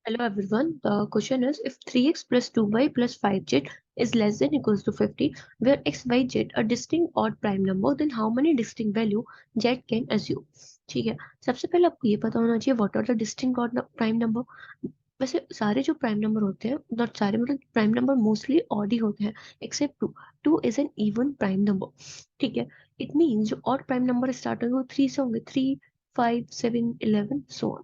Hello everyone. The question is if 3x plus 2y plus 5z is less than equals to 50, where x, y, z are distinct odd prime number, then how many distinct value z can assume? ठीक है, सबसे पहले आपको ये पता होना चाहिए what are the distinct odd prime number. वैसे सारे जो प्राइम नंबर होते हैं, नॉट सारे मतलब प्राइम नंबर मोस्टली ऑड ही होते हैं except 2. 2 is an even prime number. ठीक है, इट मीन्स जो ऑड प्राइम नंबर स्टार्ट होंगे वो 3 से होंगे. 3, 5, 7, 11 सो ऑन.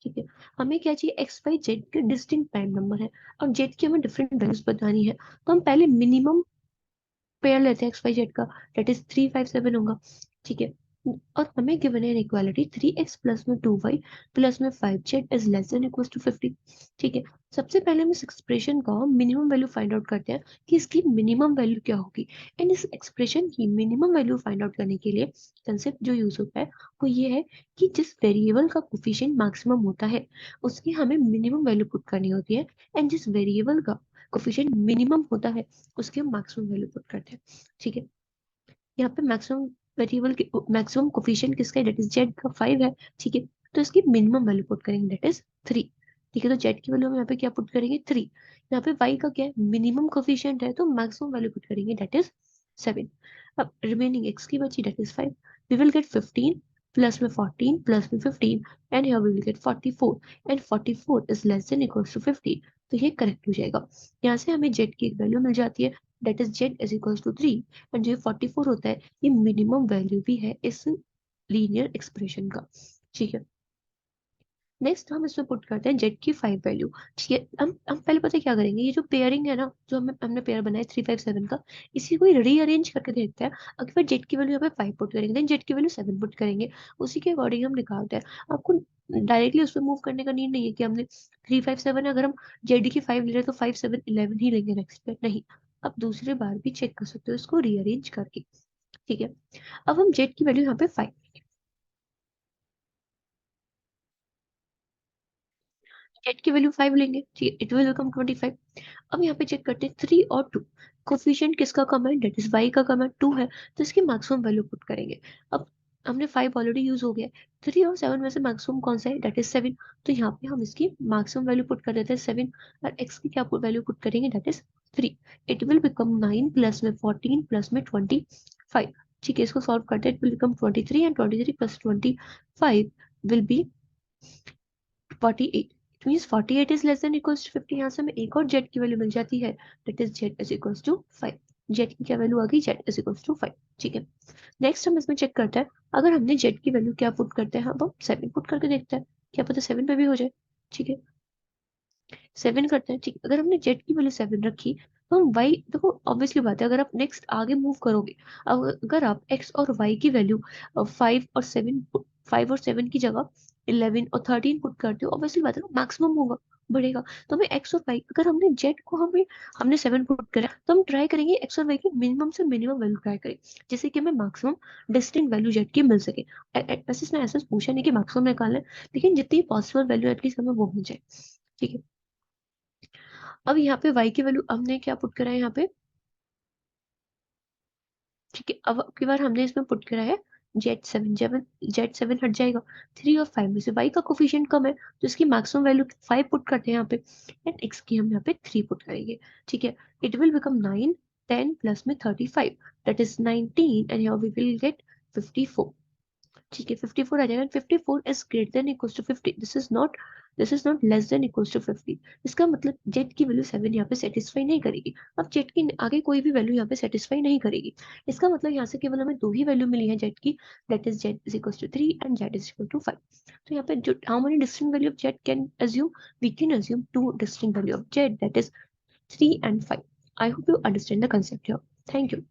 ठीक है, हमें क्या चाहिए, एक्स वाई जेड के डिस्टिंक्ट प्राइम नंबर है और जेड की हमें डिफरेंट वैल्यूज बतानी है. तो हम पहले मिनिमम पेयर लेते हैं एक्स वाई जेड का, दैट इज 3, 5, 7 होगा. ठीक है, और हमें गिवन है इक्वालिटी 3x प्लस में 2y प्लस में 5z is less than equal to 50. ठीक है, सबसे पहले हम इस एक्सप्रेशन का मिनिमम वैल्यू फाइंड आउट करते हैं कि इसकी मिनिमम वैल्यू क्या होगी. एंड इस एक्सप्रेशन की मिनिमम वैल्यू फाइंड आउट करने के लिए कंसेप्ट जो यूज होता है वो ये है कि जिस वेरिएबल का कोफिशिएंट मैक्सिमम होता है उसकी हमें मिनिमम वैल्यू पुट करनी होती है. एंड जिस वेरिएबल का कोफिशिएंट मिनिमम होता है उसकी हम मैक्सिमम वैल्यू पुट करते हैं. ठीक है, यहाँ पे मैक्सिमम वेरिएबल की मैक्सिमम कोफिशिएंट किसका है, दैट इज जेड का 5 है. ठीक है, तो इसकी मिनिमम वैल्यू पुट करेंगे दैट इज 3. ठीक है, तो जेड की वैल्यू हम यहाँ पे क्या पुट करेंगे 3. यहाँ पे वाई का क्या है, मिनिमम कोफिशिएंट है तो मैक्सिमम वैल्यू पुट करेंगे दैट इज 7. अब रिमेनिंग एक्स की बची that is 5. We will get 15 plus में 14 प्लस में 15 and here we will get 44 and 44 is less than equals to 50. तो ये करेक्ट हो जाएगा. यहाँ से हमें जेड की एक वैल्यू मिल जाती है that is Z is equals to 3. And जो 44 होता है ये मिनिमम वैल्यू भी है इस लीनियर एक्सप्रेशन का. ठीक है, नेक्स्ट हम इसमें पुट करते हैं जेड की 5 वैल्यू. ठीक है, हम पहले पता है क्या करेंगे, ये जो पेयरिंग है ना, जो हमने पेयर बनाया 3, 5, 7 का, इसी को रीअरेंज करके देखते हैं. अगर जेड की वैल्यू यहाँ पे 5 पुट करेंगे देन जेड की वैल्यू 7 पुट करेंगे, उसी के अकॉर्डिंग हम निकालते हैं. आपको डायरेक्टली उस पर मूव करने का नीड नहीं है कि हमने 3, 5, 7 अगर हम जेड की 5 ले रहे हैं तो 5, 7, 11 ही लेंगे नेक्स्ट पे, नहीं. आप दूसरी बार भी चेक कर सकते हो इसको रीअरेंज करके. ठीक है, अब हम जेड की वैल्यू यहाँ पे 5, जेड की वैल्यू 5 लेंगे. ठीक है, इट विल बिकम 25. अब यहाँ पे चेक करते हैं 3 और 2, कोफिशिएंट किसका कम है, दैट इज वाई का कम है, 2 है, तो इसकी मैक्सिमम वैल्यू पुट करेंगे. अब हमने 5 ऑलरेडी यूज हो गया. 3 और 7 में से मैक्सिमम कौन सा है, दैट इज 7. तो यहाँ पे हम इसकी मैक्सिमम वैल्यू पुट कर देते हैं 7 और एक्स की क्या वैल्यू पुट करेंगे that is 3. It will become 9 plus में 14 प्लस में 25. ठीक है, इसको सॉल्व करते हैं, it will become 23 and 23 plus 25 will be 48. It means 48 is less than equals to 50. यहाँ से हमें एक और जेड की वैल्यू मिल जाती है that is z is equals to 5. Z की क्या वैल्यू आ गई, z is equals to 5. ठीक है, नेक्स्ट हम इसमें चेक करते हैं. अगर हमने जेड की वैल्यू क्या पुट करते हैं, हम 7 पुट करके देखते हैं, क्या पता 7 पे भी हो जाए. ठीक है, 7 करते हैं. ठीक, अगर हमने जेड की वैल्यू 7 रखी तो हम वाई, देखो ऑब्वियसली बात है, अगर आप नेक्स्ट आगे मूव करोगे, अगर आप एक्स और वाई की वैल्यू 5 और 7 की जगह 11 और 13 पुट करते हो, ऑब्वियसली बात है ना मैक्सिमम होगा, बढ़ेगा. तो हमें एक्स और वाई, अगर हमने जेड को हमने 7 पुट करा तो हम ट्राई करेंगे एक्स और वाई की मिनिमम से मिनिमम वैल्यू ट्राई करें जिससे कि हमें मैक्सिमम डिस्टिंक्ट वैल्यू जेड की मिल सके. वैसे इसने ऐसा पूछा नहीं कि मैक्सिमम निकालना है, लेकिन जितनी पॉसिबल वैल्यू एटलीस्ट हमें वो मिल जाए. ठीक है, अब यहाँ पे y की वैल्यू हमने क्या पुट करा है यहाँ पे. ठीक है, अब की बार हमने इसमें पुट करा है जेड 7 हट जाएगा. 3 और 5 में से y का कोफिशिएंट कम है तो इसकी मैक्सिमम वैल्यू 5 पुट करते हैं यहाँ पे एंड x की हम यहाँ पे 3 पुट करेंगे. ठीक है, इट विल बिकम 9, 10 प्लस में 35 that is 19 and here we will get 54. ठीक है, 54 आ जाएगा. 54 is greater than equals to 50. This is not less than equals to 50. इसका मतलब जेड की वैल्यू 7 यहाँ पे सेटिस्फाई नहीं करेगी. अब जेड की आगे कोई भी वैल्यू यहाँ पे सेटिस्फाई नहीं करेगी. इसका मतलब यहाँ से केवल हमें दो ही वैल्यू मिली है जेड की, that is Z is equals to 3 and Z is equal to 5. तो यहाँ पे जो how many distinct value of Z can assume, we can assume two distinct value of Z that is 3 and 5. I hope you understand the concept here. Thank you.